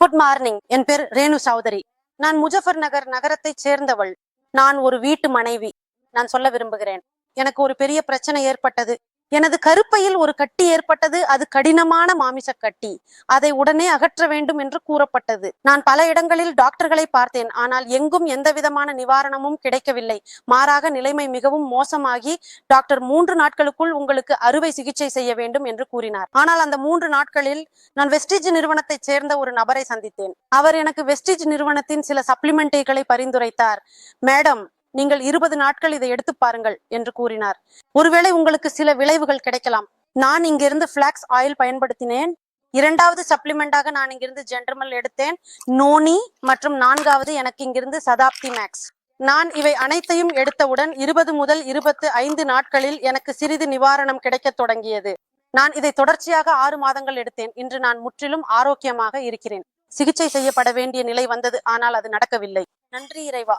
Good morning. என் பேர் ரேணு சௌதரி. நான் முஜஃபர் நகர் நகரத்தைச் சேர்ந்தவள். நான் ஒரு வீட்டு மனைவி. நான் சொல்ல விரும்புகிறேன், எனக்கு ஒரு பெரிய பிரச்சனை ஏற்பட்டது. எனது கருப்பையில் ஒரு கட்டி ஏற்பட்டது. அது கடினமான மாமிச கட்டி. அதை உடனே அகற்ற வேண்டும் என்று கூறப்பட்டது. நான் பல இடங்களில் டாக்டர்களை பார்த்தேன். ஆனால் எங்கும் எந்த விதமான நிவாரணமும் கிடைக்கவில்லை. மாறாக நிலைமை மிகவும் மோசமாகி டாக்டர் 3 நாட்களுக்குள் உங்களுக்கு அறுவை சிகிச்சை செய்ய வேண்டும் என்று கூறினார். ஆனால் அந்த 3 நாட்களில் நான் வெஸ்டிஜ் நிறுவனத்தைச் சேர்ந்த ஒரு நபரை சந்தித்தேன். அவர் எனக்கு வெஸ்டிஜ் நிறுவனத்தின் சில சப்ளிமெண்ட்களை பரிந்துரைத்தார். மேடம், நீங்கள் 20 நாட்கள் இதை எடுத்து பாருங்கள் என்று கூறினார். ஒருவேளை உங்களுக்கு சில விளைவுகள் கிடைக்கலாம். நான் இங்கிருந்து பிளாக்ஸ் ஆயில் பயன்படுத்தினேன். 2வது சப்ளிமெண்டாக நான் இங்கிருந்து ஜென்டர்மல் எடுத்தேன், நோனி, மற்றும் 4வது எனக்கு இங்கிருந்து சதாப்தி மேக்ஸ். நான் இவை அனைத்தையும் எடுத்தவுடன் 20 முதல் 25 நாட்களில் எனக்கு சிறிது நிவாரணம் கிடைக்க தொடங்கியது. நான் இதை தொடர்ச்சியாக 6 மாதங்கள் எடுத்தேன். இன்று நான் முற்றிலும் ஆரோக்கியமாக இருக்கிறேன். சிகிச்சை செய்யப்பட வேண்டிய நிலை வந்தது, ஆனால் அது நடக்கவில்லை. நன்றி இறைவா.